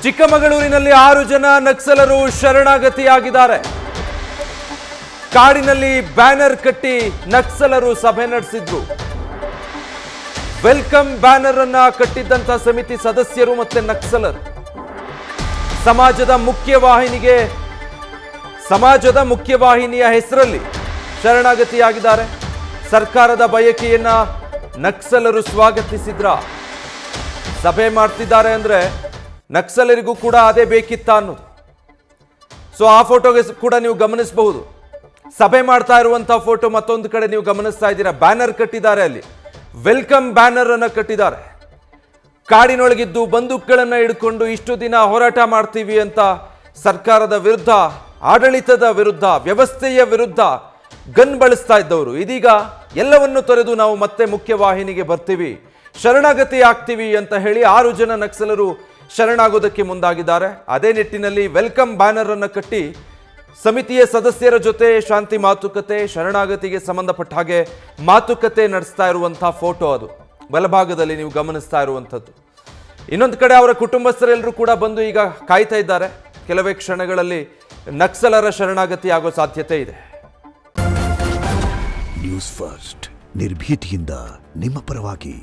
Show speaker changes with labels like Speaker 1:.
Speaker 1: ಚಿಕ್ಕಮಗಳೂರಿನಲ್ಲಿ 6 ಜನ ನಕ್ಸಲರು ಶರಣಾಗತಿಯಾಗಿದ್ದಾರೆ. ಕಾಡಿನಲ್ಲಿ ಬ್ಯಾನರ್ ಕಟ್ಟಿ ನಕ್ಸಲರು ಸಭೆ ನಡೆಸಿದ್ರು. ವೆಲ್ಕಮ್ ಬ್ಯಾನರ್ ಅನ್ನ ಕಟ್ಟಿದ್ದಂತ ಸಮಿತಿ ಸದಸ್ಯರು ಮತ್ತೆ ನಕ್ಸಲರು ಸಮಾಜದ ಮುಖ್ಯವಾಹಿನಿಯ ಹೆಸರಲ್ಲಿ ಶರಣಾಗತಿಯಾಗಿದ್ದಾರೆ. ಸರ್ಕಾರದ ಬಯಕೆಯನ್ನ ನಕ್ಸಲರು ಸ್ವಾಗತಿಸಿದ್ರ. ಸಭೆ ಮಾಡ್ತಿದ್ದಾರೆ ಅಂದ್ರೆ ನಕ್ಸಲರಿಗೂ ಕೂಡ ಅದೇ ಬೇಕಿತ್ತ ಅನ್ನೋದು. ಸೊ ಆ ಫೋಟೋಗೆ ಕೂಡ ನೀವು ಗಮನಿಸಬಹುದು. ಸಭೆ ಮಾಡ್ತಾ ಇರುವಂತಹ ಫೋಟೋ ಮತ್ತೊಂದು ಕಡೆ ನೀವು ಗಮನಿಸ್ತಾ ಇದ್ದೀರಾ. ಬ್ಯಾನರ್ ಕಟ್ಟಿದ್ದಾರೆ, ಅಲ್ಲಿ ವೆಲ್ಕಮ್ ಬ್ಯಾನರ್ ಅನ್ನ ಕಟ್ಟಿದ್ದಾರೆ. ಕಾಡಿನೊಳಗಿದ್ದು ಬಂದೂಕುಗಳನ್ನ ಹಿಡ್ಕೊಂಡು ಇಷ್ಟು ದಿನ ಹೋರಾಟ ಮಾಡ್ತೀವಿ ಅಂತ ಸರ್ಕಾರದ ವಿರುದ್ಧ, ಆಡಳಿತದ ವಿರುದ್ಧ, ವ್ಯವಸ್ಥೆಯ ವಿರುದ್ಧ ಗನ್ ಬಳಸ್ತಾ ಇದ್ದವರು ಇದೀಗ ಎಲ್ಲವನ್ನು ತೊರೆದು ನಾವು ಮತ್ತೆ ಮುಖ್ಯವಾಹಿನಿಗೆ ಬರ್ತೀವಿ, ಶರಣಾಗತಿ ಆಗ್ತೀವಿ ಅಂತ ಹೇಳಿ 6 ಜನ ನಕ್ಸಲರು ಶರಣಾಗೋದಕ್ಕೆ ಮುಂದಾಗಿದ್ದಾರೆ. ಅದೇ ನಿಟ್ಟಿನಲ್ಲಿ ವೆಲ್ಕಮ್ ಬ್ಯಾನರ್ ಅನ್ನು ಕಟ್ಟಿ ಸಮಿತಿಯ ಸದಸ್ಯರ ಜೊತೆ ಶಾಂತಿ ಮಾತುಕತೆ, ಶರಣಾಗತಿಗೆ ಸಂಬಂಧಪಟ್ಟ ಹಾಗೆ ಮಾತುಕತೆ ನಡೆಸ್ತಾ ಇರುವಂತಹ ಫೋಟೋ ಅದು ಬಲಭಾಗದಲ್ಲಿ ನೀವು ಗಮನಿಸ್ತಾ ಇರುವಂಥದ್ದು. ಇನ್ನೊಂದು ಕಡೆ ಅವರ ಕುಟುಂಬಸ್ಥರೆಲ್ಲರೂ ಕೂಡ ಬಂದು ಈಗ ಕಾಯ್ತಾ ಇದ್ದಾರೆ. ಕೆಲವೇ ಕ್ಷಣಗಳಲ್ಲಿ ನಕ್ಸಲರ ಶರಣಾಗತಿ ಆಗೋ ಸಾಧ್ಯತೆ ಇದೆ.
Speaker 2: ನ್ಯೂಸ್ ಫಸ್ಟ್, ನಿರ್ಭೀತಿಯಿಂದ ನಿಮ್ಮ ಪರವಾಗಿ.